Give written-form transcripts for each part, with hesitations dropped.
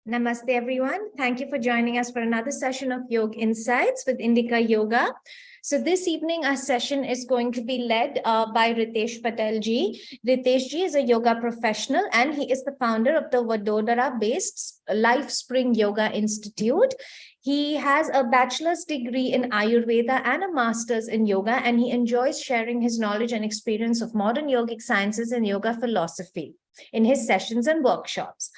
Namaste, everyone. Thank you for joining us for another session of Yoga Insights with Indica Yoga. So this evening, our session is going to be led by Ritesh Patel ji. Ritesh ji is a yoga professional and he is the founder of the Vadodara-based Life Spring Yoga Institute. He has a bachelor's degree in Ayurveda and a master's in yoga, and he enjoys sharing his knowledge and experience of modern yogic sciences and yoga philosophy in his sessions and workshops.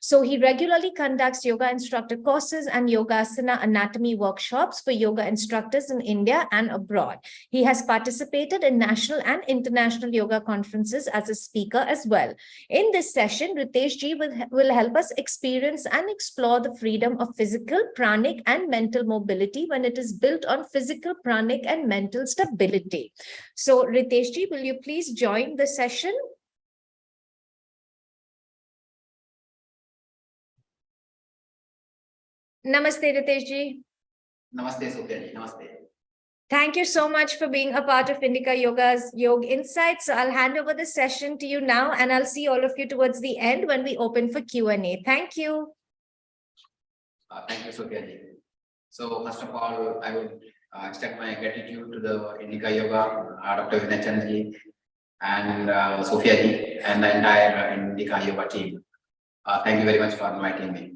So he regularly conducts yoga instructor courses and yogasana anatomy workshops for yoga instructors in India and abroad. He has participated in national and international yoga conferences as a speaker as well. In this session, Ritesh ji will help us experience and explore the freedom of physical, pranic, and mental mobility when it is built on physical, pranic, and mental stability. So Ritesh ji, will you please join the session? Namaste, Ritesh ji. Namaste, Sophia ji. Namaste. Thank you so much for being a part of Indica Yoga's Yoga Insights. So I'll hand over the session to you now, and I'll see all of you towards the end when we open for Q&A. Thank you. Thank you, Sophia ji. So first of all, I would extend my gratitude to the Indica Yoga, Dr. Vinay Chand ji, and Sophia ji, and the entire Indica Yoga team. Thank you very much for inviting me.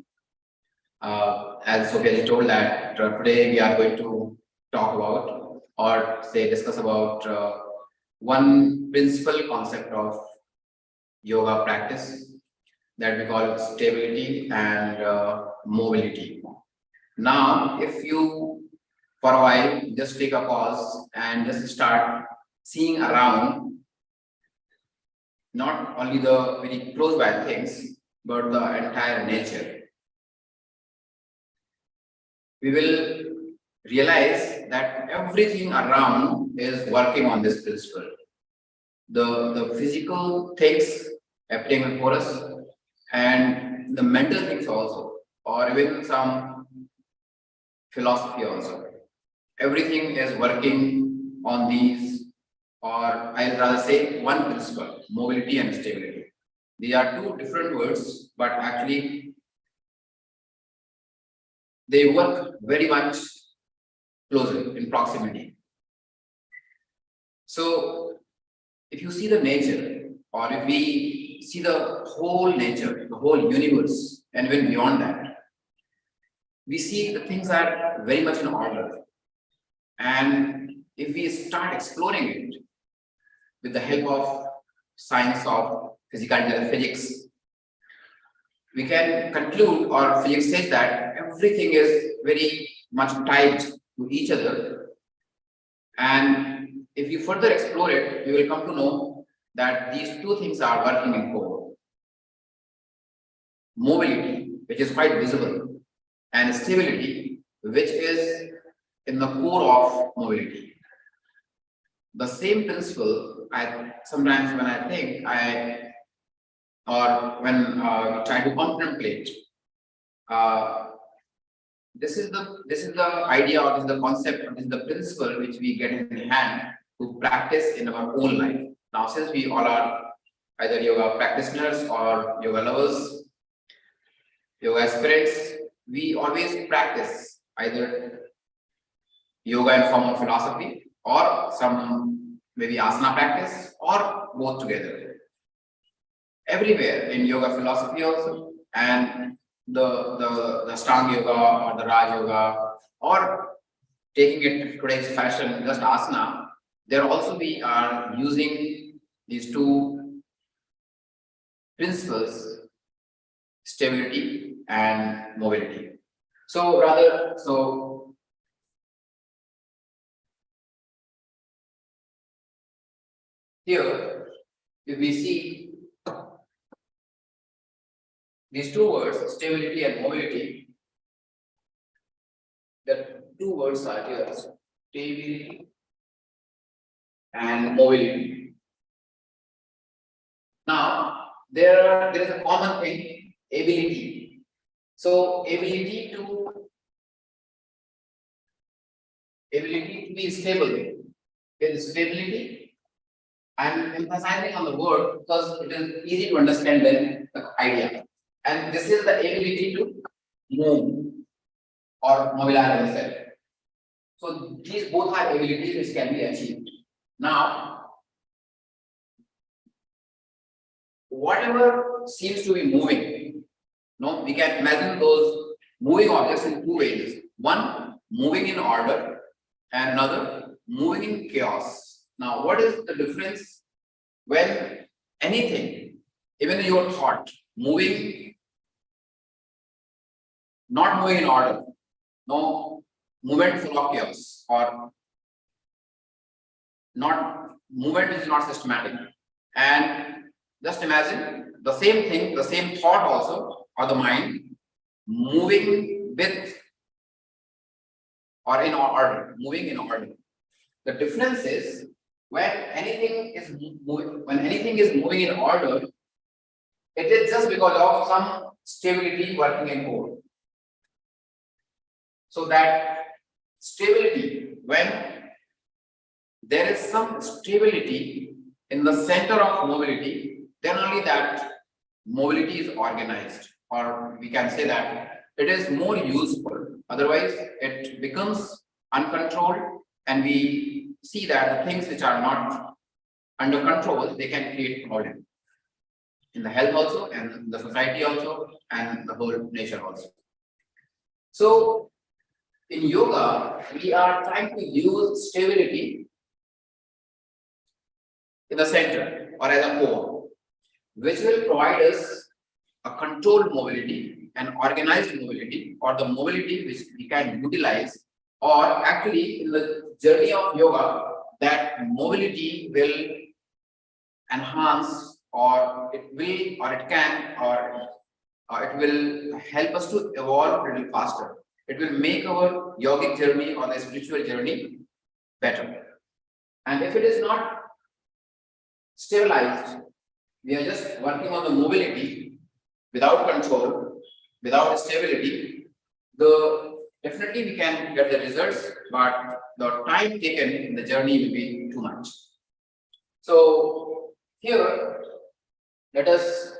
As Sophia ji told that today we are going to talk about or discuss about one principal concept of yoga practice that we call stability and mobility. Now, if you for a while just take a pause and just start seeing around not only the very close by things but the entire nature, we will realize that everything around is working on this principle. The physical things happening before us and the mental things also, or even some philosophy also. Everything is working on these, or I'll rather say one principle, mobility and stability. These are two different words, but actually they work very much closer in proximity. So if you see the nature, or if we see the whole nature, the whole universe, and even beyond that, we see the things are very much in order. And if we start exploring it with the help of science of physicality and physics, we can conclude, or physics says that everything is very much tied to each other. And if you further explore it, you will come to know that these two things are working in core. Mobility, which is quite visible, and stability, which is in the core of mobility. The same principle, sometimes when I think, or when we try to contemplate, this is the idea, or this is the concept, or this is the principle which we get in hand to practice in our own life. Now, since we all are either yoga practitioners or yoga lovers, yoga aspirants, we always practice either yoga in form of philosophy or some maybe asana practice, or both together. Everywhere in yoga philosophy also, and the Ashtanga yoga or the Raj yoga, or taking it to today's fashion, just asana, there also we are using these two principles, stability and mobility. So here, if we see these two words, stability and mobility, the two words are here, stability and mobility. Now, there is a common thing, ability. So, ability to be stable. Is stability. I am emphasizing on the word because it is easy to understand than the idea. And this is the ability to move or mobilize yourself. So these both are abilities which can be achieved. Now, whatever seems to be moving, no, we can imagine those moving objects in two ways. One, moving in order, and another, moving in chaos. Now, what is the difference when anything, even your thought, moving, not moving in order, no movement full of chaos, or not movement is not systematic. And just imagine the same thing, the same thought also, or the mind moving with or in order, moving in order. The difference is when anything is moving in order, it is just because of some stability working in code. So that stability, when there is some stability in the center of mobility, then only that mobility is organized, or we can say that it is more useful. Otherwise, it becomes uncontrolled, and we see that the things which are not under control, they can create problem in the health also, and in the society also, and the whole nature also. So in yoga, we are trying to use stability in the center or as a core, which will provide us a controlled mobility, an organized mobility, or the mobility which we can utilize, or actually in the journey of yoga, that mobility will enhance, or it will, or it can, or it will help us to evolve a little faster. It will make our yogic journey or the spiritual journey better. And if it is not stabilized, we are just working on the mobility without control, without stability, definitely we can get the results, but the time taken in the journey will be too much. So here, let us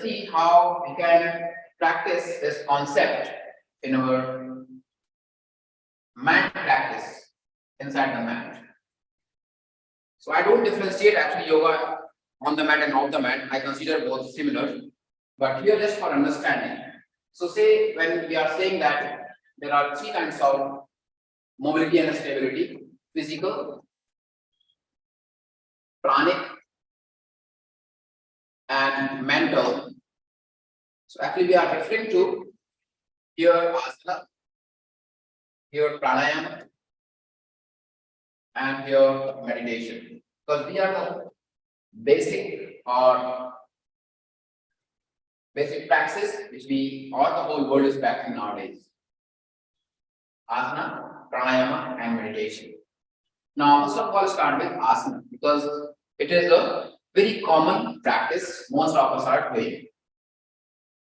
see how we can practice this concept in our mat practice inside the mat. So I don't differentiate actually yoga on the mat and off the mat. I consider both similar, but here just for understanding. So say when we are saying that there are three kinds of mobility and stability: physical, pranic, and mental. So actually we are referring to here asana, here pranayama, and here meditation, because we are the basic practice which we or the whole world is practicing nowadays: asana, pranayama, and meditation. Now first of all, start with asana, because it is a very common practice most of us are doing.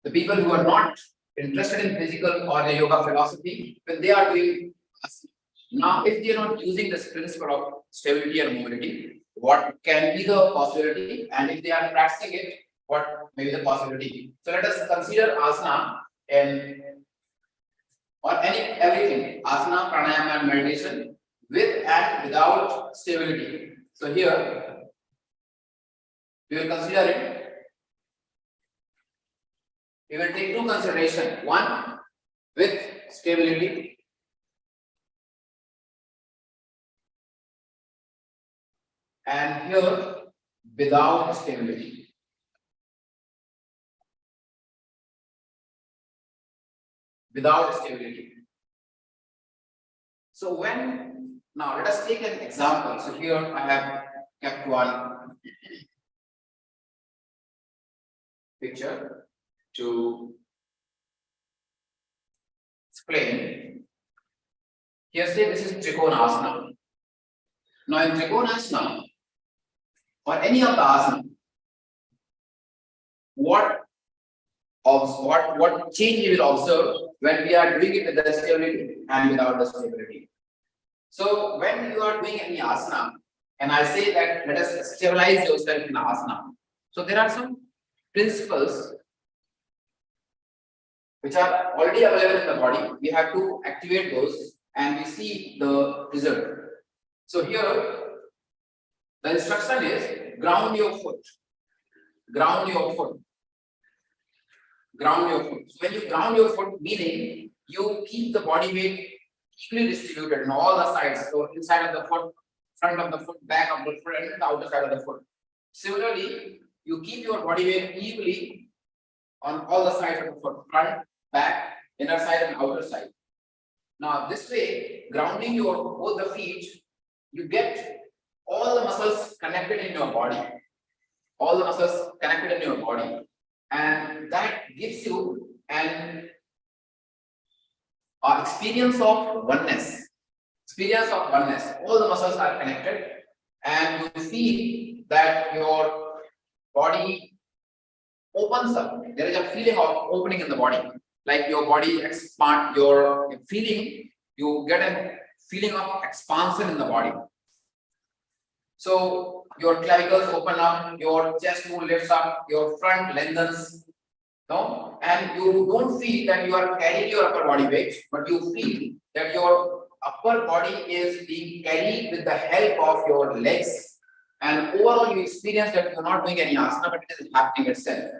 The people who are not interested in physical or the yoga philosophy, when they are doing asana. Now, if they are not using this principle of stability and mobility, what can be the possibility? And if they are practicing it, what may be the possibility? So let us consider asana and or everything, asana, pranayama, and meditation with and without stability. So here we will consider it. We will take two considerations: one with stability, and here without stability. Without stability. So now let us take an example. So here I have kept one picture to explain. Here say this is Trikonasana. Now in Trikonasana or any of the asana, what change you will observe when we are doing it with the stability and without the stability. So when you are doing any asana, and I say that let us stabilize yourself in asana. So there are some principles which are already available in the body, we have to activate those and we see the result. So here the instruction is ground your foot, ground your foot, ground your foot. So when you ground your foot, meaning you keep the body weight equally distributed on all the sides. So inside of the foot, front of the foot, back of the foot, and the outer side of the foot. Similarly, you keep your body weight equally on all the sides of the foot, front, back, inner side and outer side. Now this way, grounding your both the feet, you get all the muscles connected in your body, all the muscles connected in your body, and that gives you an experience of oneness. Experience of oneness. All the muscles are connected, and you feel that your body opens up. There is a feeling of opening in the body, like your body expand. Your feeling, you get a feeling of expansion in the body. So your clavicles open up, your chest will lifts up, your front lengthens, no, and you don't feel that you are carrying your upper body weight, but you feel that your upper body is being carried with the help of your legs, and overall you experience that you're not doing any asana, but it is happening itself.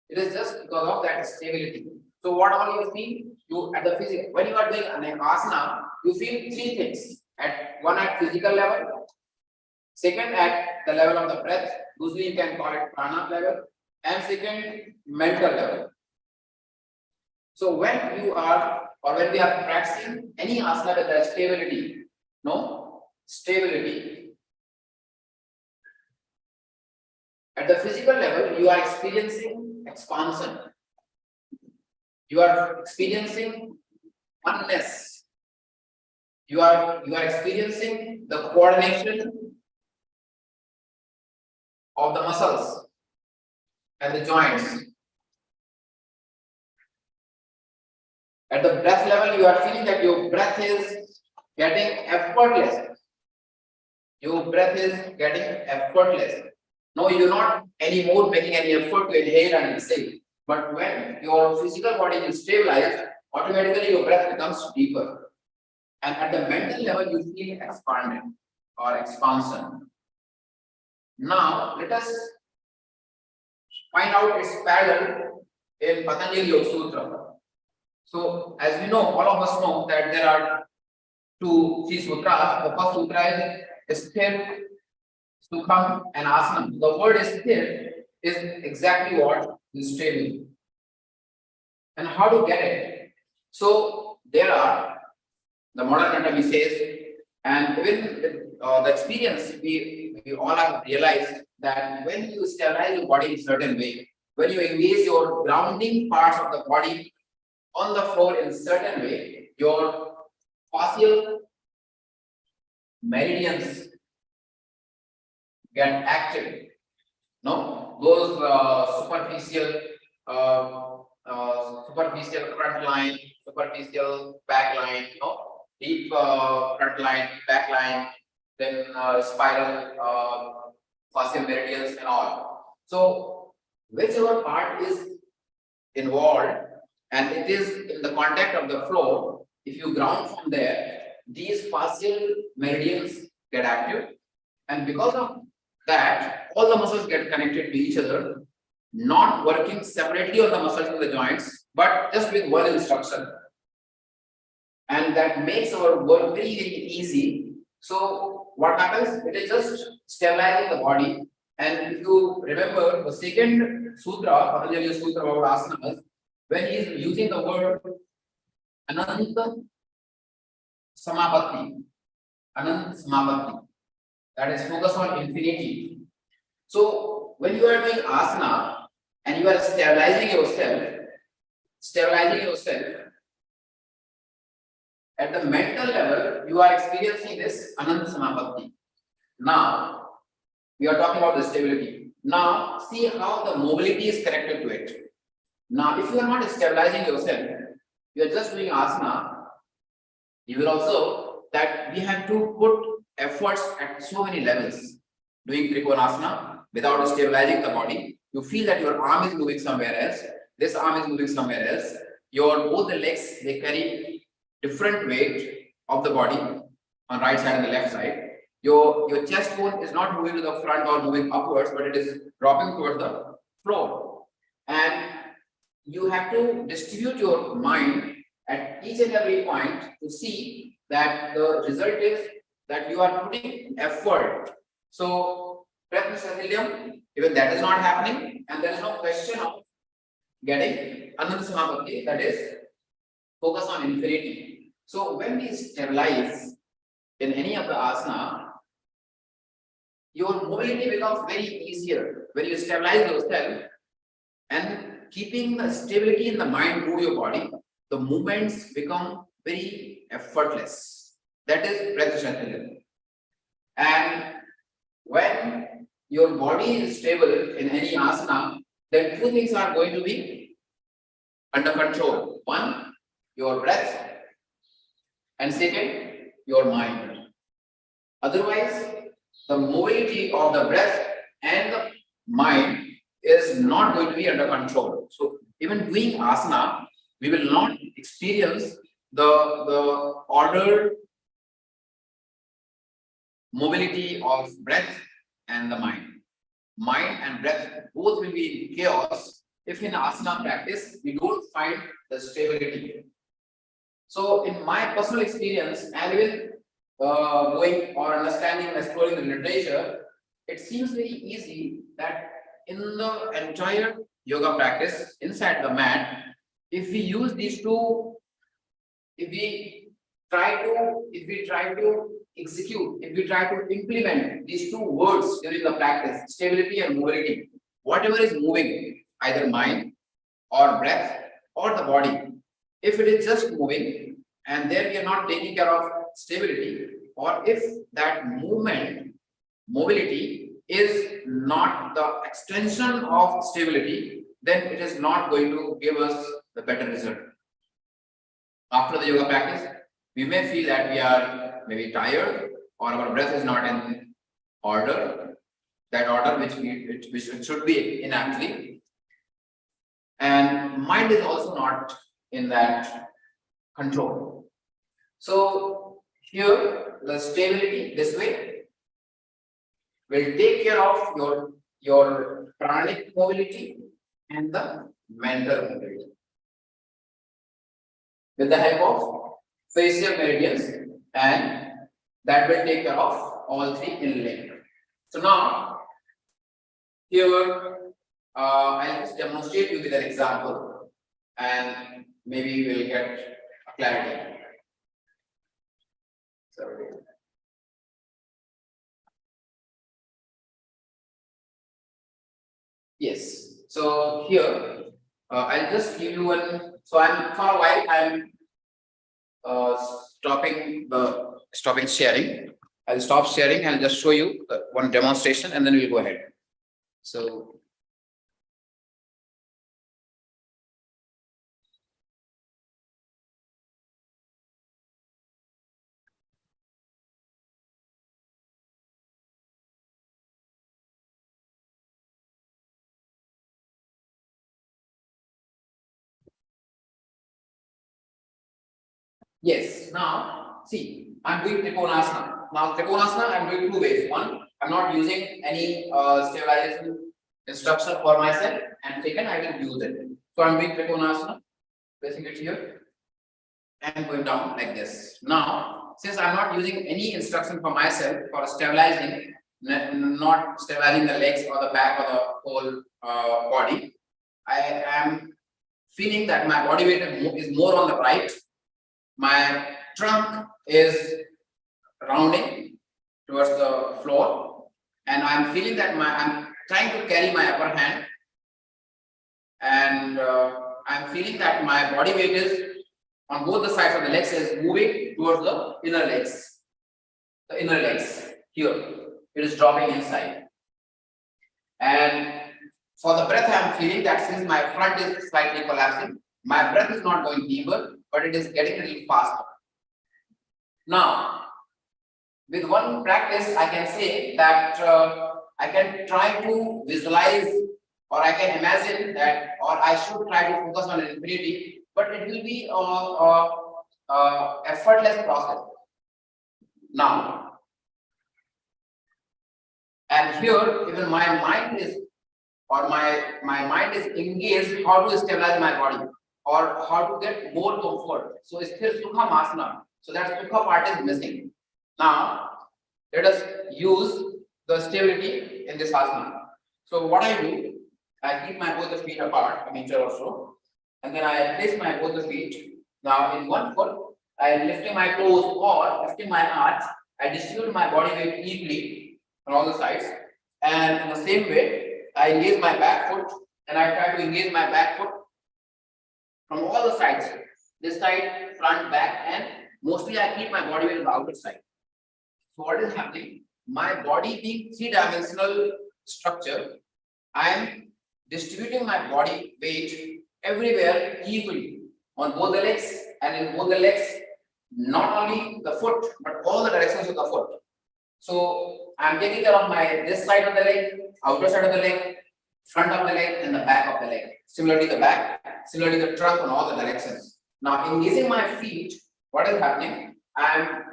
It is just because of that stability. So what all you feel? You at the physical, when you are doing an asana, you feel three things. One at physical level, second at the level of the breath, usually you can call it prana level, and second mental level. So when you are or when we are practicing any asana with the stability, no stability. At the physical level, you are experiencing expansion. You are experiencing oneness. You are experiencing the coordination of the muscles and the joints. At the breath level, you are feeling that your breath is getting effortless. Your breath is getting effortless. No, you're not anymore making any effort to inhale and exhale. But when your physical body is stabilized, automatically your breath becomes deeper. And at the mental level, you feel expanded or expansion. Now, let us find out its parallel in Patanjali Yoga Sutra. So, as we know, all of us know that there are three sutras. The first sutra is Sthir, Sukham, and Asanam. The word Sthir is exactly what is stable. And how to get it? So, there are the modern anatomy says, and even the experience, we all have realized that when you stabilize your body in a certain way, when you engage your grounding parts of the body on the floor in a certain way, your fascial meridians get active. No, those superficial front line, superficial back line, deep front line, back line, then spiral fascial meridians and all. So whichever part is involved and it is in the contact of the floor, if you ground from there, these fascial meridians get active, and because of that, all the muscles get connected to each other, not working separately on the muscles in the joints, but just with one instruction. And that makes our work very, very easy. So what happens? It is just stabilizing the body. And if you remember the second sutra, Patanjali Sutra about asanas, when he is using the word Ananta Samapatti, that is focus on infinity. So when you are doing asana and you are stabilizing yourself, at the mental level, you are experiencing this Ananta Samapatti. Now, we are talking about the stability. Now, see how the mobility is connected to it. Now, if you are not stabilizing yourself, you are just doing asana, you will also that we have to put efforts at so many levels. Doing Trikonasana without stabilizing the body, you feel that your arm is moving somewhere else, this arm is moving somewhere else. Your both the legs, they carry different weight of the body on right side and the left side. Your chest bone is not moving to the front or moving upwards, but it is dropping towards the floor. And you have to distribute your mind at each and every point to see that the result is that you are putting effort. So, even that is not happening, and there is no question of getting another samapatti, that is focus on infinity. So, when we stabilize in any of the asana, your mobility becomes very easier when you stabilize yourself and keeping the stability in the mind through your body, the movements become very effortless. That is Pratishathilya. And when your body is stable in any asana, then two things are going to be under control. One, your breath, and second, your mind. Otherwise, the mobility of the breath and the mind is not going to be under control. So even doing asana, we will not experience the ordered mobility of breath and the mind. Mind and breath both will be in chaos if in asana practice we don't find the stability. So in my personal experience and even going or understanding and exploring the literature, it seems very easy that in the entire yoga practice inside the mat, if we use these two, if we try to execute, if we try to implement these two words during the practice, stability and mobility, whatever is moving, either mind or breath or the body, if it is just moving and there we are not taking care of stability, or if that movement, mobility is not the extension of stability, then it is not going to give us the better result. After the yoga practice, we may feel that we are maybe tired or our breath is not in order, that order which it should be in actually. And mind is also not in that control. So here the stability this way will take care of your pranic mobility and the mental mobility with the help of facial meridians, and that will take care of all three in length. So now here I'll just demonstrate you with an example and maybe we'll get clarity. Sorry. Yes. So here I'll just give you one. So I'm for a while I'm stopping sharing. I'll stop sharing. I'll just show you one demonstration and then we'll go ahead. So. Yes, now see, I'm doing Trikonasana. Now Trikonasana, I'm doing two ways. One, I'm not using any stabilization instruction for myself, and second, I will use it. So I'm doing Trikonasana, placing it here, and going down like this. Now, since I'm not using any instruction for myself for stabilizing, not stabilizing the legs or the back or the whole body, I am feeling that my body weight is more on the right. My trunk is rounding towards the floor, and I'm feeling that I'm trying to carry my upper hand, and I'm feeling that my body weight is on both the sides of the legs is moving towards the inner legs. The inner legs here, it is dropping inside. And for the breath, I'm feeling that since my front is slightly collapsing, my breath is not going deeper, but it is getting a little faster. Now, with one practice, I can say that I can try to visualize or I can imagine that, or I should try to focus on infinity, but it will be a effortless process. Now, and here even my mind is, or my mind is engaged how to stabilize my body or how to get more comfort. So sthir sukha asana. So that sukha part is missing. Now let us use the stability in this asana. So what I do, I keep my both the feet apart, a meter or so, and then I place my both the feet. Now in one foot, I am lifting my toes or lifting my arms. I distribute my body weight equally on all the sides, and in the same way, I engage my back foot, and I try to engage my back foot from all the sides. This side, front, back, and mostly I keep my body weight on the outer side. So what is happening? My body being three-dimensional structure, I am distributing my body weight everywhere equally on both the legs, and in both the legs, not only the foot, but all the directions of the foot. So I'm taking care of my this side of the leg, outer side of the leg, front of the leg, and the back of the leg. Similarly the back, similarly the trunk on all the directions. Now engaging my feet, what is happening? I'm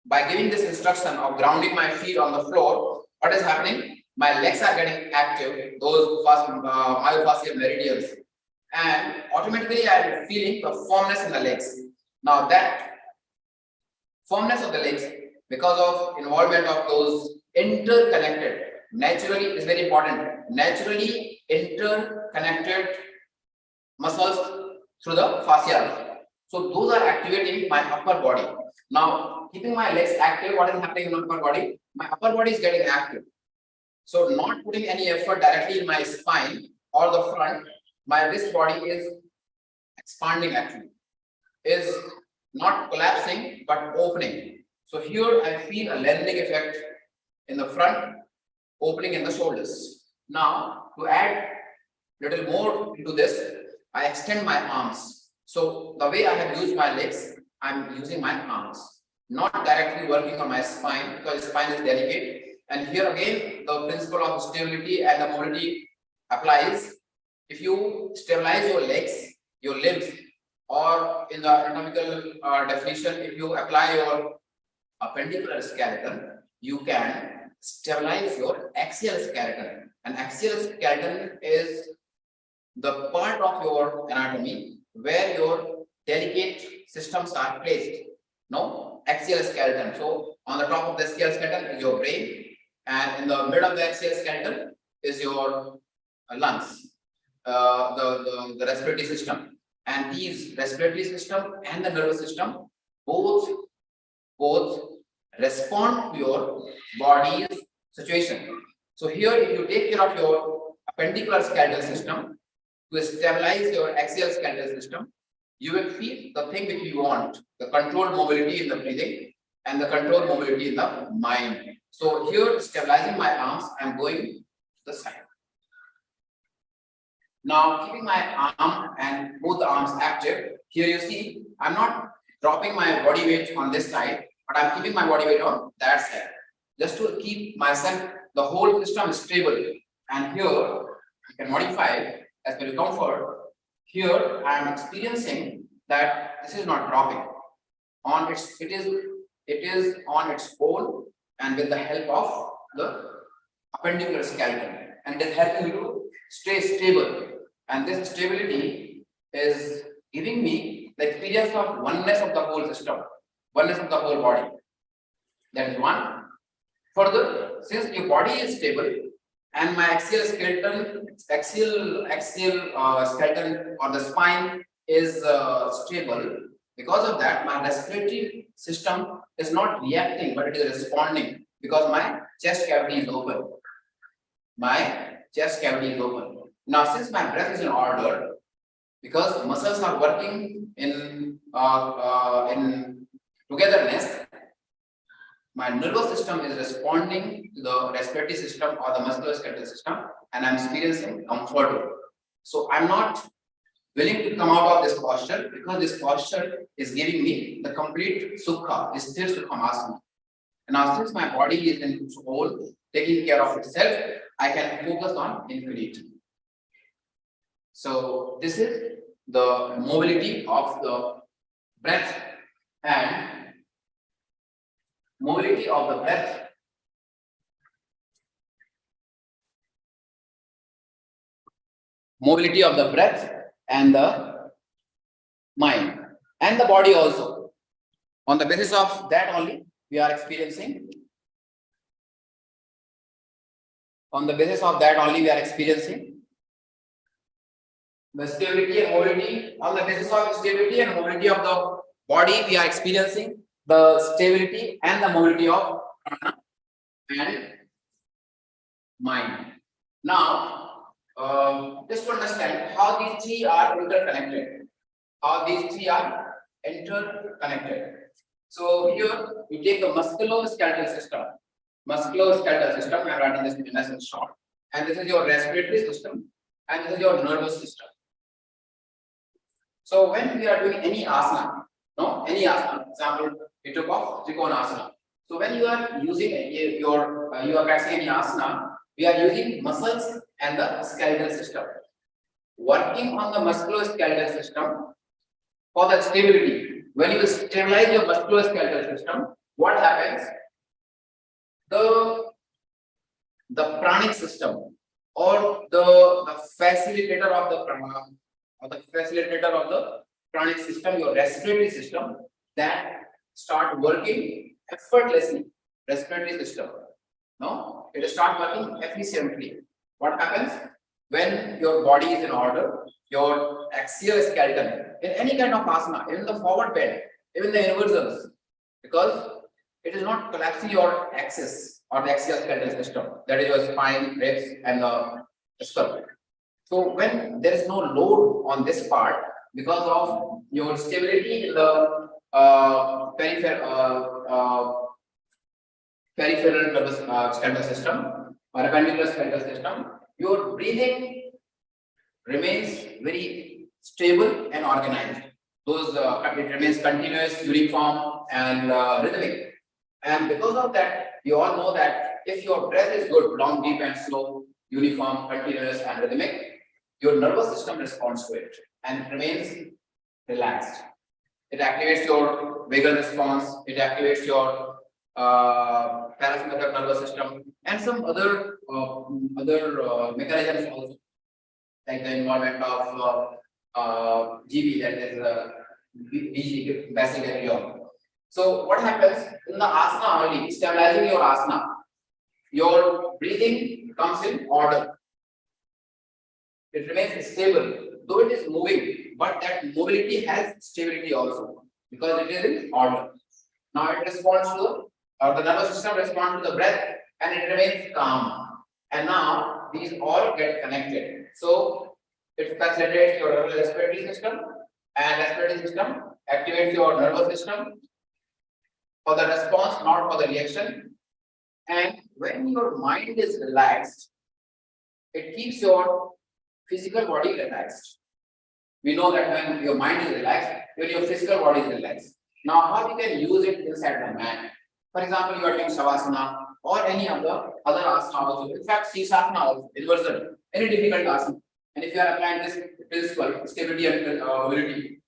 by giving this instruction of grounding my feet on the floor, what is happening? My legs are getting active, those myofascial meridians, and automatically I am feeling the firmness in the legs. Now that firmness of the legs, because of involvement of those interconnected, naturally is very important, naturally interconnected muscles through the fascia. So those are activating my upper body. Now keeping my legs active, what is happening in my upper body? My upper body is getting active. So not putting any effort directly in my spine or the front, my wrist body is expanding actually, is not collapsing but opening. So here I feel a lengthening effect in the front, opening in the shoulders. Now to add little more into this, I extend my arms. So the way I have used my legs, I'm using my arms, not directly working on my spine because spine is delicate. And here again, the principle of stability and the mobility applies. If you stabilize your legs, your limbs, or in the anatomical definition, if you apply your appendicular skeleton, you can stabilize your axial skeleton. And axial skeleton is the part of your anatomy where your delicate systems are placed. No, axial skeleton. So on the top of the axial skeleton is your brain, and in the middle of the axial skeleton is your lungs, the respiratory system. And these respiratory system and the nervous system both respond to your body's situation. So here, if you take care of your appendicular skeletal system to stabilize your axial skeletal system, you will feel the thing which you want, the controlled mobility in the breathing and the controlled mobility in the mind. So here, stabilizing my arms, I'm going to the side. Now keeping my arm and both the arms active, here you see, I'm not dropping my body weight on this side, but I'm keeping my body weight on that side, just to keep myself, the whole system stable. And here, you can modify as per your comfort. Here, I am experiencing that this is not dropping. It is on its own and with the help of the appendicular skeleton, and it is helping me to stay stable. And this stability is giving me the experience of oneness of the whole system, oneness of the whole body. That is one. Further, since your body is stable and my axial skeleton or the spine is stable, because of that, my respiratory system is not reacting, but it is responding because my chest cavity is open. My chest cavity is open. Now, since my breath is in order, because muscles are working in togetherness, my nervous system is responding to the respiratory system or the musculoskeletal system, and I'm experiencing comfort. So I'm not willing to come out of this posture because this posture is giving me the complete sukha, sthir sukhamasana. And now, since my body is in its whole, taking care of itself, I can focus on infinity. So this is the mobility of the breath and mobility of the breath and the mind and the body also. On the basis of that only we are experiencing. On the basis of that only we are experiencing the stability and mobility. On the basis of stability and mobility of the body, we are experiencing the stability and the mobility of prana and mind. Now, just to understand how these three are interconnected. How these three are interconnected. So here we take the musculoskeletal system. Musculoskeletal system, I am writing this in essence short. And this is your respiratory system, and this is your nervous system. So when we are doing any asana, any asana, example, we took off Trikonasana. So when you are using you are practicing any asana, we are using muscles and the skeletal system. Working on the musculoskeletal system for the stability. When you stabilize your musculoskeletal system, what happens? The pranic system or the facilitator of the prana or the facilitator of the pranic system, your respiratory system, that start working effortlessly. Respiratory system, no, it start working efficiently. What happens when your body is in order? Your axial skeleton in any kind of asana, even the forward bend, even the inversions, because it is not collapsing your axis or the axial skeletal system, that is your spine, ribs, and the skull. So when there is no load on this part because of your stability in the peripheral nervous skeletal system or appendicular skeletal system, your breathing remains very stable and organized. It remains continuous, uniform, and rhythmic. And because of that, you all know that if your breath is good, long, deep, and slow, uniform, continuous, and rhythmic, your nervous system responds to it and it remains relaxed. It activates your vagal response, it activates your parasympathetic nervous system, and some other mechanisms also, like the involvement of GB, that is BG, basic ganglion. So what happens in the asana only, stabilizing your asana, your breathing comes in order. It remains stable, though it is moving, but that mobility has stability also because it is in order. Now it responds to the nervous system responds to the breath and it remains calm. And now these all get connected. So it facilitates your respiratory system, and respiratory system activates your nervous system for the response, not for the reaction. And when your mind is relaxed, it keeps your physical body relaxed. We know that when your mind is relaxed, when your physical body is relaxed. Now, how you can use it inside the mind? For example, you are doing Shavasana or any other asana also. In fact, Sisasana also, inversion, any difficult asana. And if you are applying this principle, stability and mobility.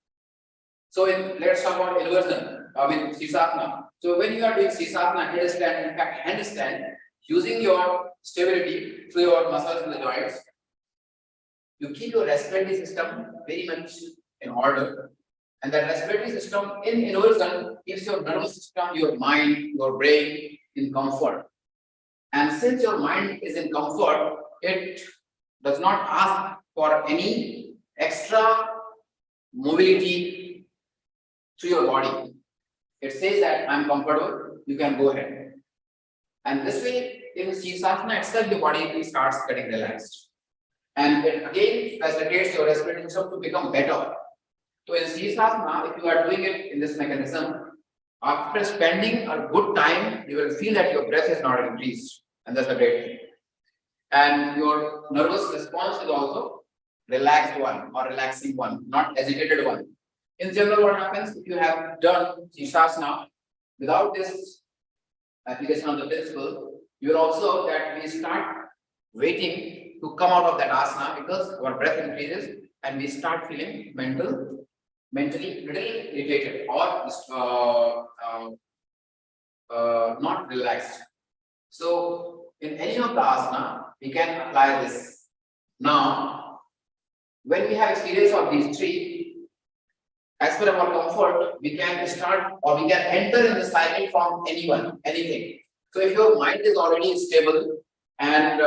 So let's talk about inversion, Sisasana. So when you are doing Sisasana, handstand, in fact, handstand, using your stability through your muscles in the joints, you keep your respiratory system very much in order. And that respiratory system in inversion keeps your nervous system, your mind, your brain in comfort. And since your mind is in comfort, it does not ask for any extra mobility through your body. It says that I'm comfortable, you can go ahead. And this way, in Sisasana itself, the body starts getting relaxed. And it again facilitates your respiratory system to become better. So in Sisasana, if you are doing it in this mechanism, after spending a good time, you will feel that your breath is not increased. And that's a great thing. And your nervous response is also relaxed one or relaxing one, not agitated one. In general, what happens if you have done Sisasana without this application of the principle, you will observe that we start waiting to come out of that asana because our breath increases and we start feeling mentally little irritated or not relaxed. So in any of the asana, we can apply this. Now, when we have experience of these three, as per our comfort, we can start or we can enter in the cycle from anyone, anything. So if your mind is already stable and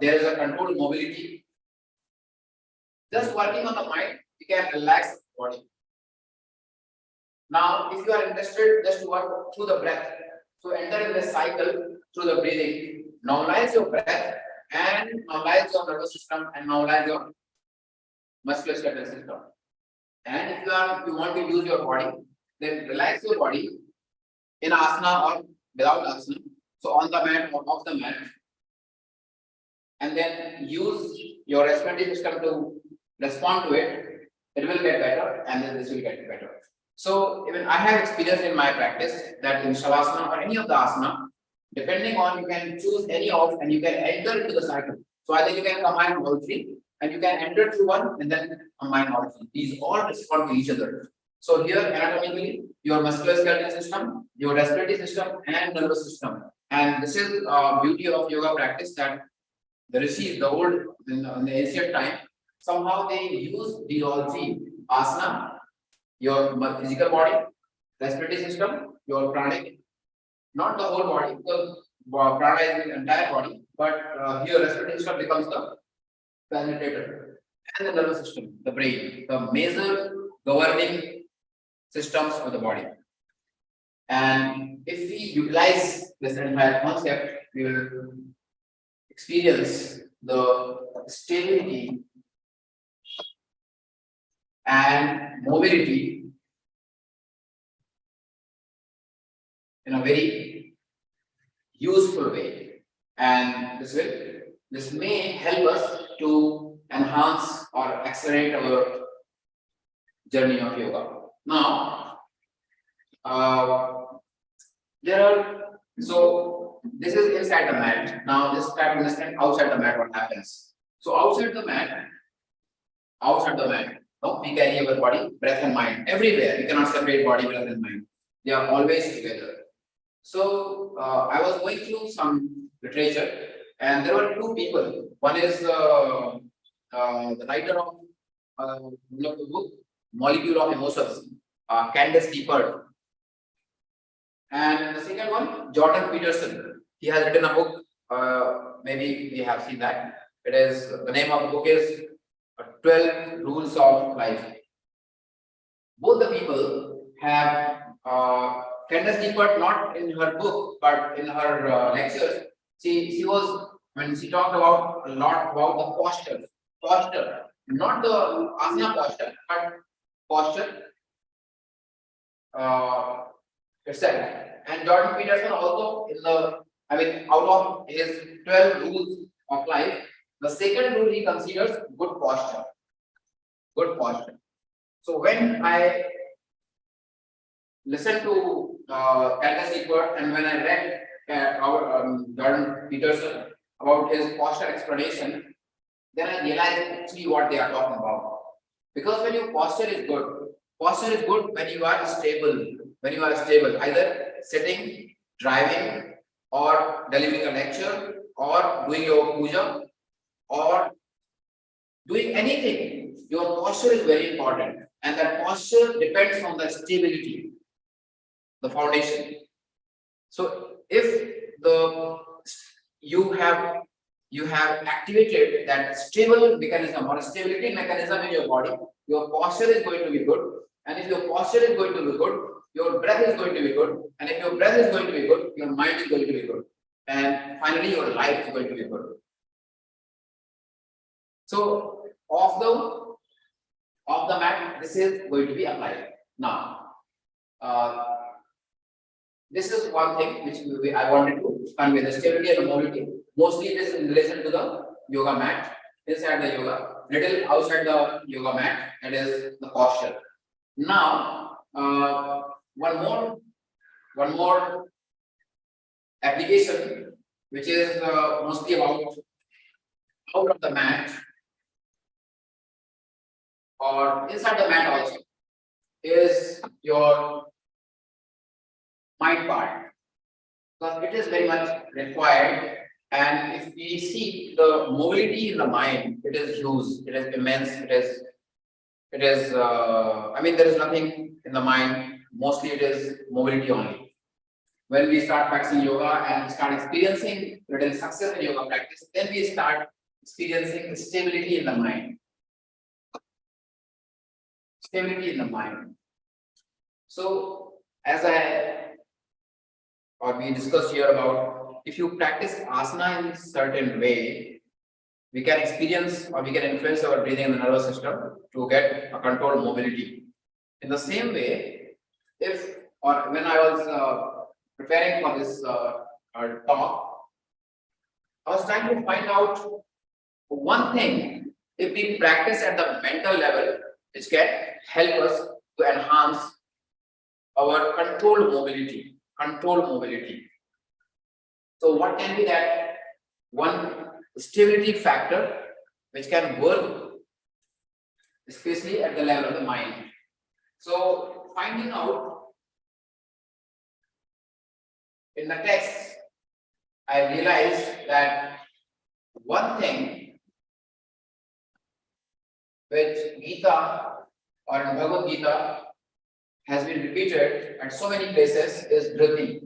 there is a controlled mobility, just working on the mind, you can relax the body. Now, if you are interested, just work through the breath. So enter in the cycle through the breathing. Normalize your breath and normalize your nervous system and normalize your musculoskeletal system. And if you want to use your body, then relax your body in asana or without asana. So on the mat or off the mat. And then use your respiratory system to respond to it. It will get better and then this will get better. So even I have experience in my practice that in Shavasana or any of the asana, depending on you can choose any of and you can enter into the cycle. So either you can combine all three and you can enter through one and then combine all three. These all respond to each other. So here anatomically, your musculoskeletal system, your respiratory system and nervous system. And this is beauty of yoga practice that the rishis, the old in the ancient time, somehow they use these all three asana, your physical body, respiratory system, your pranic, not the whole body, because prana is the entire body, but here respiratory system becomes the facilitator, and the nervous system, the brain, the major governing systems of the body. And if we utilize this entire concept, we will experience the stability and mobility in a very useful way, and this may help us to enhance or accelerate our journey of yoga. Now, this is inside the mat. Now, let's try to understand outside the mat what happens. So outside the mat, no, we carry our body, breath and mind everywhere. We cannot separate body, breath and mind. They are always together. So I was going through some literature and there were two people. One is the writer of the book, Molecule of Emotions, Candace Deepard. And the second one, Jordan Peterson. He has written a book, maybe we have seen that. It is, the name of the book is 12 Rules of Life. Both the people have Candace Deepard, not in her book, but in her lectures. She talked about a lot about the posture, not the asana posture, but posture itself. And Jordan Peterson also out of his 12 rules of life, the second rule he considers good posture. So when I listened to Candace Deepard and when I read Jordan Peterson about his posture explanation, then I realized actually what they are talking about. Because when your posture is good when you are stable. Either sitting, driving, or delivering a lecture, or doing your puja, or doing anything, your posture is very important. And that posture depends on the stability, the foundation. So if you have activated that stable mechanism or stability mechanism in your body, your posture is going to be good. And if your posture is going to be good, your breath is going to be good. And if your breath is going to be good, your mind is going to be good. And finally, your life is going to be good. So, off the mat, this is going to be applied. Now, this is one thing which I wanted to convey, the stability and the mobility. Mostly it is in relation to the yoga mat, inside the yoga, little outside the yoga mat, that is the posture. Now, one more application, which is mostly about out of the mat or inside the mat also is your mind part, because it is very much required. And if we see the mobility in the mind, it is huge, it is immense, I mean, there is nothing in the mind, mostly it is mobility only. When we start practicing yoga and start experiencing little success in yoga practice, then we start experiencing stability in the mind. Stability in the mind. So, as we discussed here about, if you practice asana in a certain way, we can experience or we can influence our breathing and the nervous system to get a controlled mobility. In the same way, if or when I was preparing for this talk, I was trying to find out one thing, if we practice at the mental level, which can help us to enhance our controlled mobility. So what can be that one stability factor which can work, especially at the level of the mind? So finding out in the text, I realized that one thing which Gita or in Bhagavad Gita has been repeated at so many places is dhriti.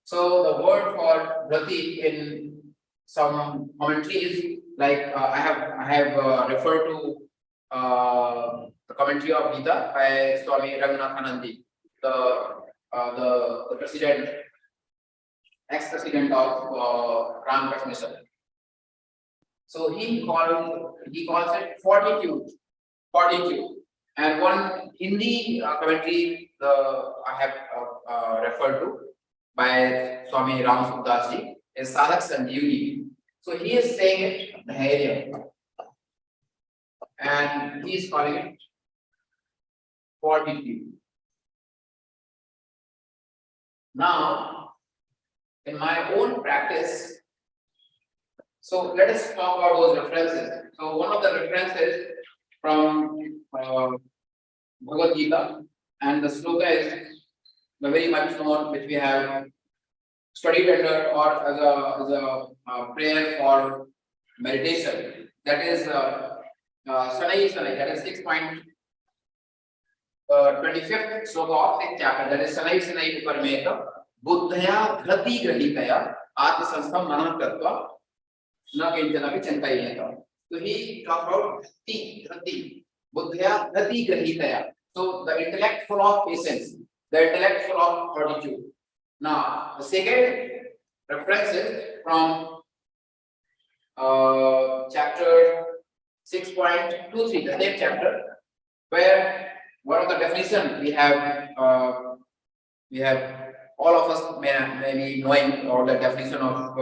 So the word for dhriti in some commentaries, like I have referred to the commentary of Gita by Swami Ranganathanandi, the president, ex-president of Ramakrishna Mission. So he calls it fortitude. And one Hindi commentary I have referred to by Swami Ram Sukdas ji is Sadhak Sanjeevani. So he is saying it dhairya, and he is calling it fortitude. Now, in my own practice, so let us talk about those references. So one of the references from Bhagavad Gita, and the sloka is the very much known, which we have studied under or as a prayer for meditation. That is Sanai, that is 6.25th sloka of 6th chapter. That is Sanai Uparmeta Buddhaya Dhrati Grahitaya Atma Sanstha Mana Tattva Na Kinchana Vichantayeta. So he talks about Dhrati, Buddhaya Dhrati Grahitaya. So the intellect full of patience, the intellect full of fortitude. Now, the second reference is from chapter 6.23, the same chapter, where one of the definition we have all of us may be knowing or the definition of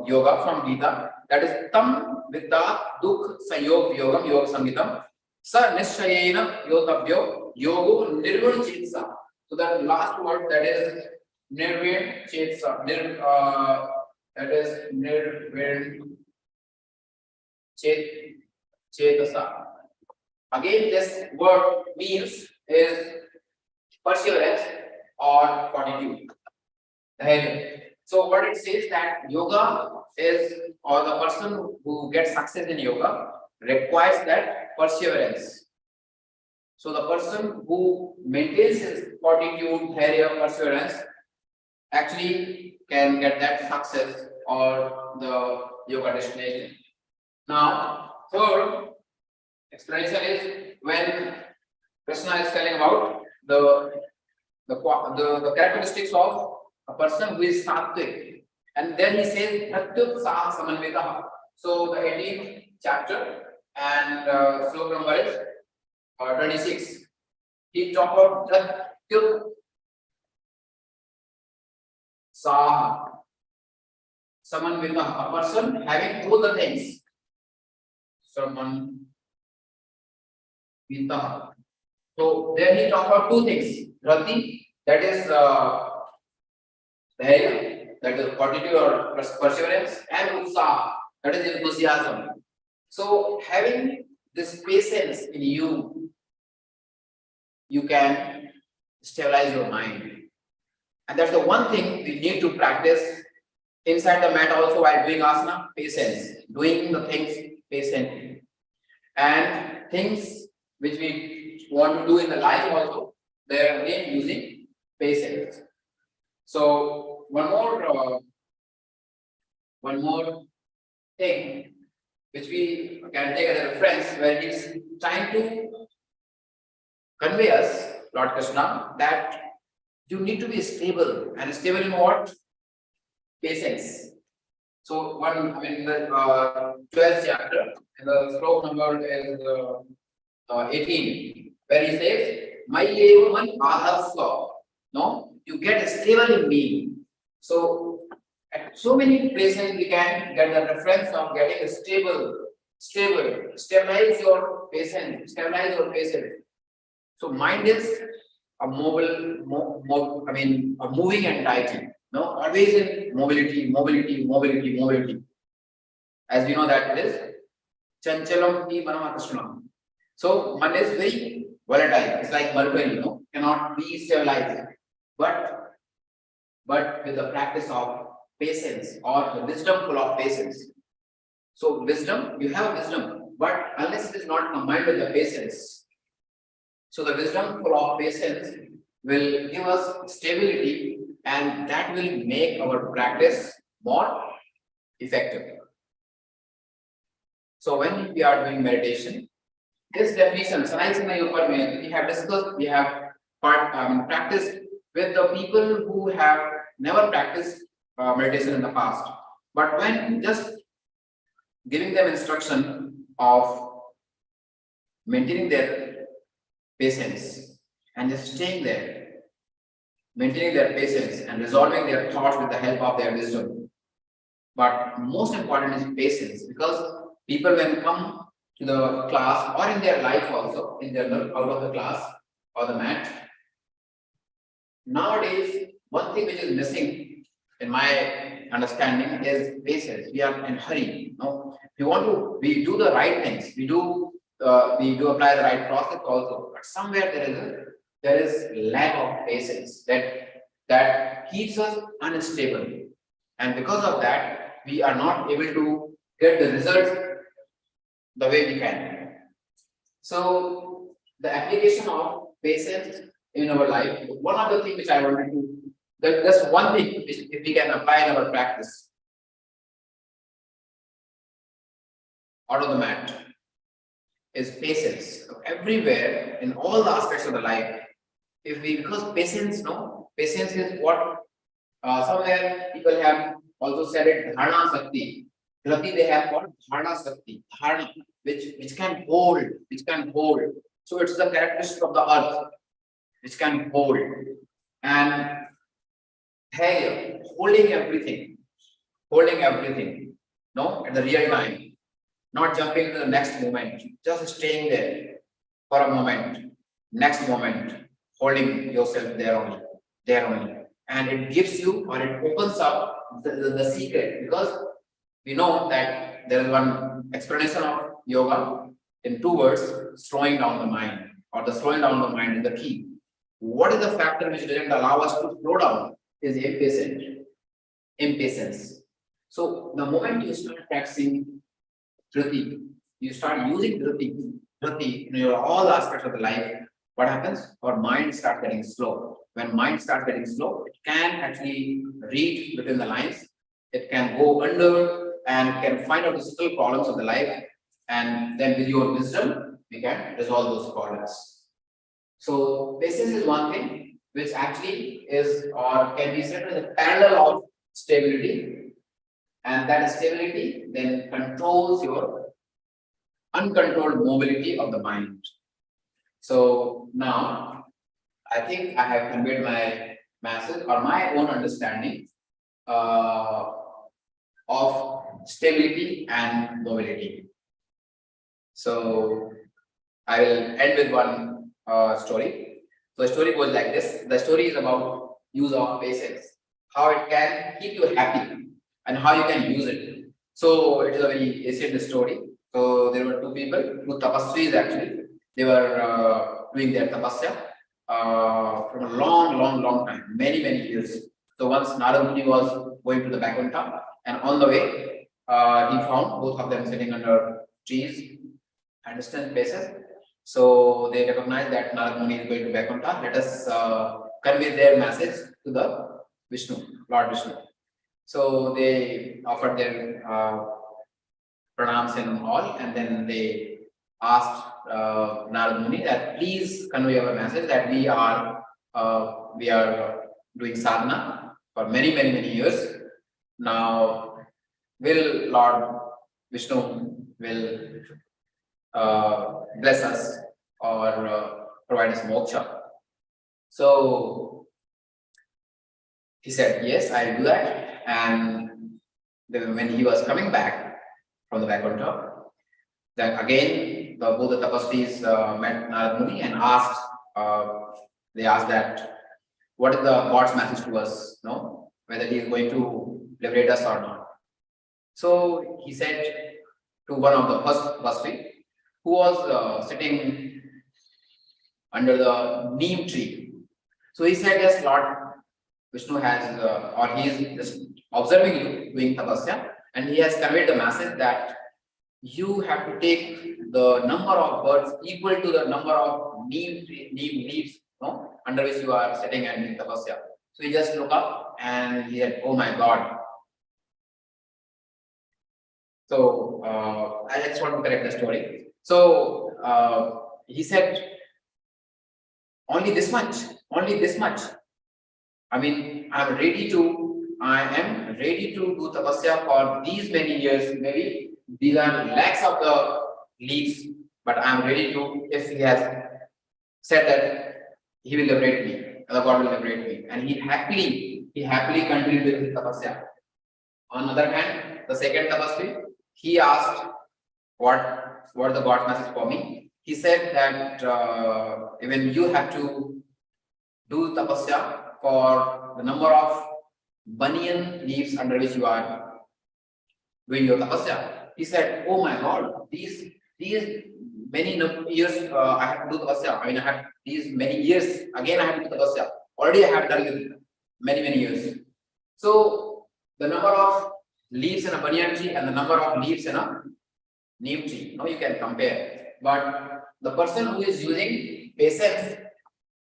yoga from Gita, that is tam vidya dukh sanyog yogam yoga sangitam sa nishayena yotavyo yogo nirvana chetsa. So that last word, that is nirvana chetsa, that is nirvana chetasa. Again, this word means is perseverance or fortitude. So what it says that yoga is, or the person who gets success in yoga requires that perseverance. So the person who maintains his fortitude, perseverance, actually can get that success or the yoga destination. Now, third explanation is when Krishna is telling about the characteristics of a person who is sattvic, and then he says pratyut saha samanvitaha. So the 18th chapter and sloka number is 26. He talks about pratyut saha samanvitaha, a person having both the things. Samanvitaha. So there he talks about two things: rati, that is that is fortitude or perseverance, and utsaha, That is enthusiasm. So having this patience in you, you can stabilize your mind. And that's the one thing we need to practice inside the mat also while doing asana, patience, doing the things patiently. And things which we want to do in the life also, they are again using patience. So one more thing which we can take as a reference where he's trying to convey us, Lord Krishna, that you need to be stable. And stable in what? Patience. So the 12th chapter, and the sloka number is 18, where he says, "My man ahasva." No, you get stable in me. So at so many places we can get the reference of getting stable. Stabilize your patience. Stabilize your patience. So mind is a a moving entity. No, always in mobility. As we know that it is chanchalam ki manamakrishna. So man is very volatile. It's like mercury, cannot be stabilized. But with the practice of patience or the wisdom full of patience. So wisdom, you have wisdom, but unless it is not combined with the patience, so the wisdom full of patience will give us stability, and that will make our practice more effective. So when we are doing meditation, this definition, we have discussed, we have practiced with the people who have never practiced meditation in the past. But when just giving them instruction of maintaining their patience and just staying there, maintaining their patience and resolving their thoughts with the help of their wisdom. But most important is patience, because people when come to the class or in their life also, in general, out of the class or the mat, nowadays, one thing which is missing in my understanding is patience. We are in hurry. We do the right things. We do apply the right process also. But somewhere there is lack of patience that keeps us unstable. And because of that, we are not able to get the results the way we can. So the application of patience in our life, one of the things which I wanted to, that's one thing which if we can apply in our practice out of the mat is patience. Everywhere, in all the aspects of the life, because patience is what somewhere people have also said it, dharana sakti. They have called dharana sakti, dharana, which can hold. So it's the characteristic of the earth, which can hold. And hey, holding everything, at the real time, not jumping to the next moment, just staying there for a moment, next moment, holding yourself there only. And it gives you, or it opens up the secret, because we know that there is one explanation of yoga in 2 words: slowing down the mind, or the slowing down the mind is the key. What is the factor which doesn't allow us to slow down? Is impatience. So the moment you start practicing Dhriti, you start using Dhriti in your all aspects of the life, what happens? Our mind starts getting slow. When mind starts getting slow, it can actually read between the lines. It can go under and can find out the subtle problems of the life. And then with your wisdom, we can resolve those problems. So patience is one thing which actually is, or can be said as a parallel of stability. And that stability then controls your uncontrolled mobility of the mind. So now, I think I have conveyed my message or my own understanding of stability and mobility. So I will end with one story. So the story goes like this. The story is about use of patience, how it can keep you happy and how you can use it. So it is a very ancient story. So there were two people, two tapasvis actually. They were doing their tapasya from a long time, many years. So once Narad Muni was going to the Vaikuntha, and on the way, he found both of them sitting under trees at distant places. So they recognized that Narad Muni is going to Vaikuntha. Let us convey their message to the Vishnu, Lord Vishnu. So they offered their pranams and all, and then they asked Narad Muni that please convey our message that we are doing sadhana for many years. Now, will Lord Vishnu will bless us or provide us moksha? So he said, yes, I'll do that. And then when he was coming back from the Vaikuntha, then again both the tapasvis met Narad Muni and asked, they asked that what is the God's message to us, no? Whether he is going to liberate us or not. So he said to one of the first tapasvi who was sitting under the neem tree. So he said, yes, Lord Vishnu has, or he is just observing you doing tapasya, and he has conveyed the message that you have to take the number of birds equal to the number of neem leaves, no, under which you are sitting and doing tapasya. So he just looked up and he said, oh my God. So I just want to correct the story. So he said, only this much. I mean, I am ready to do tapasya for these many years. Maybe these are lakhs of the leaves, but I am ready to, if he has said that he will liberate me, the God will liberate me. And he happily continued with his tapasya. On the other hand, the second tapasvi, he asked what the God's message for me. He said that even you have to do tapasya for the number of banyan leaves under which you are doing your tapasya. He said, oh my God, these many years I have to do tapasya. I mean, I have these many years, again I have to do tapasya. Already I have done it many years. So the number of leaves in a banyan tree and the number of leaves in a neem tree, no, you can compare. But the person who is using patience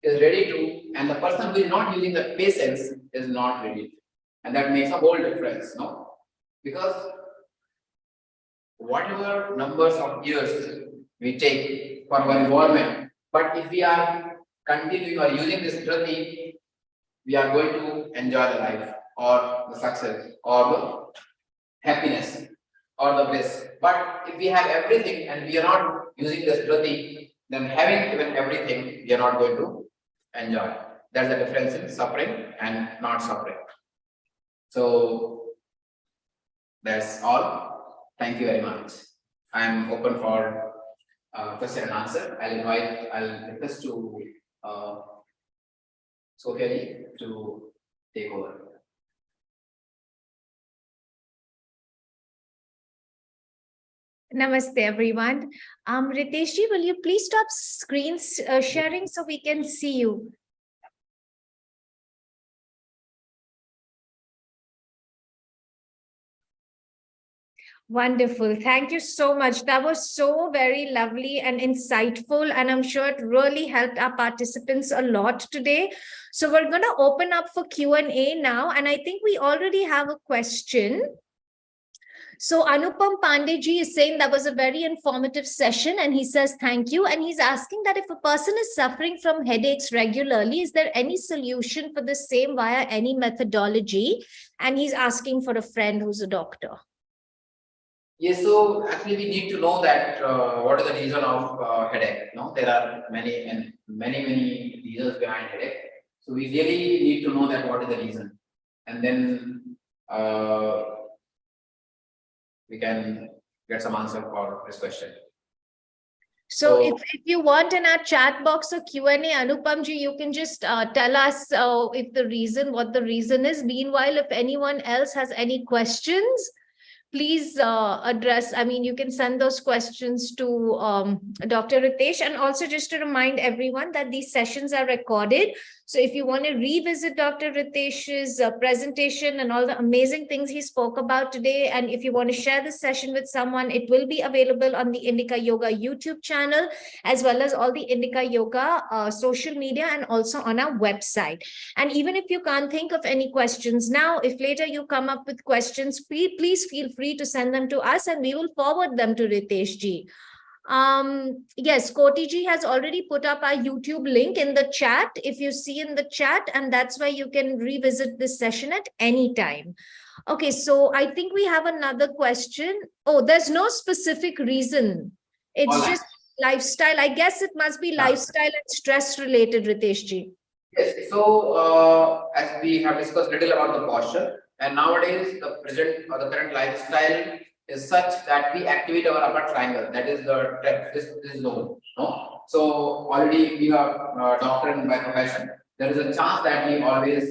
is ready to, and the person who is not using the patience is not ready to. And that makes a whole difference, no? Because whatever numbers of years we take for our involvement, but if we are continuing or using this drati, we are going to enjoy the life or the success or the happiness or the bliss. But if we have everything and we are not using this drati, then having even everything, we are not going to enjoy. That's the difference in suffering and not suffering. So that's all. Thank you very much. I am open for question and answer. I'll request to Sophia to take over. Namaste, everyone. Ritesh ji, will you please stop screen sharing so we can see you? Wonderful. Thank you so much. That was so very lovely and insightful, and I'm sure it really helped our participants a lot today. So we're going to open up for Q&A now, and I think we already have a question. So Anupam Pandeyji is saying that was a very informative session, and he says thank you. And he's asking that if a person is suffering from headaches regularly, is there any solution for the same via any methodology? And he's asking for a friend who's a doctor. Yes, so actually we need to know that what is the reason of headache. No, there are many reasons behind headache. So we really need to know that what is the reason, and then we can get some answer for this question. So if you want in our chat box or Q&A, Anupamji, you can just tell us what the reason is. Meanwhile, if anyone else has any questions, please address, I mean, you can send those questions to Dr. Ritesh. And also just to remind everyone that these sessions are recorded. So if you want to revisit Dr. Ritesh's presentation and all the amazing things he spoke about today, and if you want to share this session with someone, it will be available on the Indica Yoga YouTube channel, as well as all the Indica Yoga social media, and also on our website. And even if you can't think of any questions now, if later you come up with questions, please feel free to send them to us and we will forward them to Ritesh ji. Yes, Koti ji has already put up our YouTube link in the chat, if you see in the chat, and that's why you can revisit this session at any time. Okay, so I think we have another question. Oh, there's no specific reason. It's just lifestyle. I guess it must be lifestyle and stress related, Ritesh ji. Yes, so as we have discussed little about the posture, and nowadays the present or the current lifestyle is such that we activate our upper triangle, that is the this zone. No? So already we are doctor in by profession. There is a chance that we always,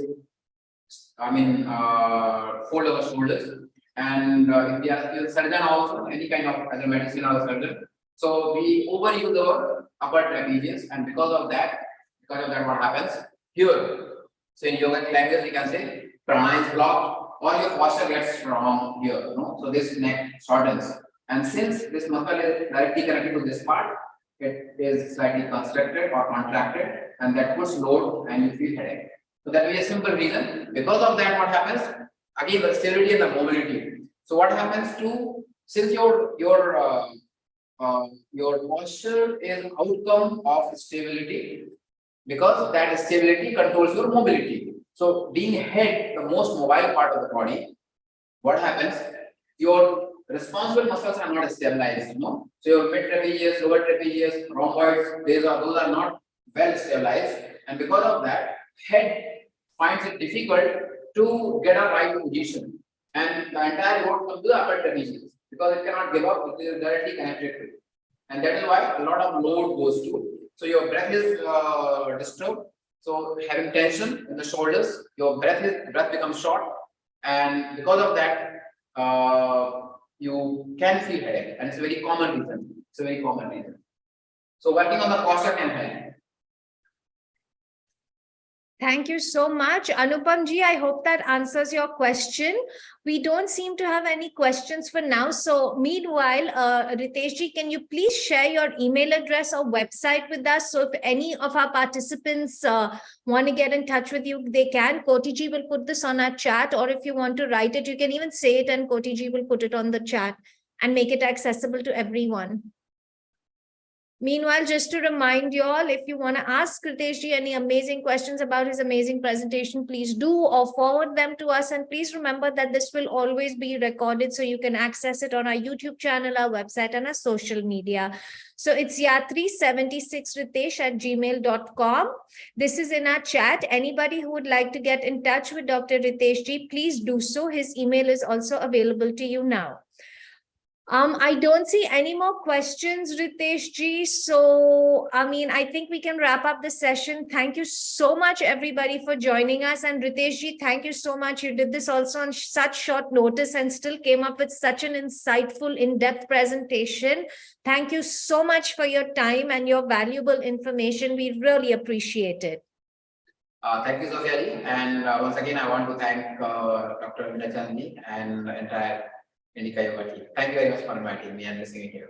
fold our shoulders, and if we are surgeon also, any kind of other medicine or surgeon, so we overuse our upper trapezius, and because of that what happens here? So in yoga language we can say prana is blocked, or your posture gets strong here. No? So this neck shortens, and since this muscle is directly connected to this part, it is slightly constricted or contracted, and that puts load and you feel headache. So that is a simple reason. Because of that, what happens? Again, the stability and the mobility. So what happens to, since your posture is outcome of stability, because that stability controls your mobility. So being head, the most mobile part of the body, what happens? Your responsible muscles are not stabilized, no? So your mid trapezius, lower trapezius, rhomboids, those are not well stabilized, and because of that, head finds it difficult to get a right position, and the entire load comes to the upper trapezius because it cannot give up, it is directly connected to it, and that is why a lot of load goes to it. So your breath is disturbed. So having tension in the shoulders, your breath becomes short, and because of that, you can feel headache, and it's a very common reason. It's a very common reason. So working on the posture can help. Thank you so much, Anupam ji. I hope that answers your question. We don't seem to have any questions for now. So meanwhile, Ritesh ji, can you please share your email address or website with us? So if any of our participants want to get in touch with you, they can. Koti ji will put this on our chat, or if you want to write it, you can even say it and Koti ji will put it on the chat and make it accessible to everyone. Meanwhile, just to remind you all, if you want to ask Ritesh ji any amazing questions about his amazing presentation, please do, or forward them to us. And please remember that this will always be recorded, so you can access it on our YouTube channel, our website, and our social media. So it's yatri76ritesh@gmail.com. This is in our chat. Anybody who would like to get in touch with Dr. Ritesh ji, please do so. His email is also available to you now. I don't see any more questions, Ritesh ji. So, I think we can wrap up the session. Thank you so much, everybody, for joining us. And Ritesh ji, thank you so much. You did this also on such short notice and still came up with such an insightful, in-depth presentation. Thank you so much for your time and your valuable information. We really appreciate it. Thank you, Sophia ji. And once again, I want to thank Dr. Vinachandni and the entire Indica Yoga team. Thank you very much for inviting me and listening here.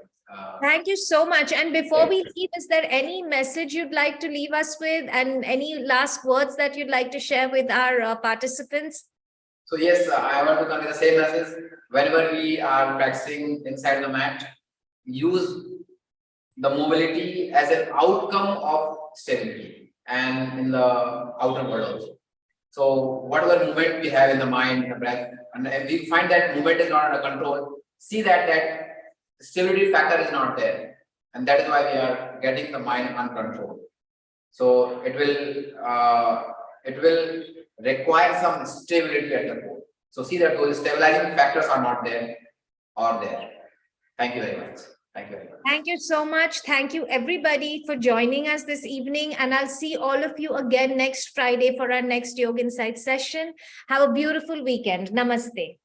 Thank you so much. And before we leave, is there any message you'd like to leave us with, and any last words that you'd like to share with our participants? So yes, I want to convey the same message. Whenever we are practicing inside the mat, use the mobility as an outcome of stability and in the outer world also. So whatever movement we have in the mind, the breath, and if we find that movement is not under control, see that stability factor is not there, and that is why we are getting the mind uncontrolled. So it will require some stability at the core. So see that those stabilizing factors are not there or there. Thank you very much. Thank you very much. Thank you so much. Thank you, everybody, for joining us this evening. And I'll see all of you again next Friday for our next Yoga Insight session. Have a beautiful weekend. Namaste.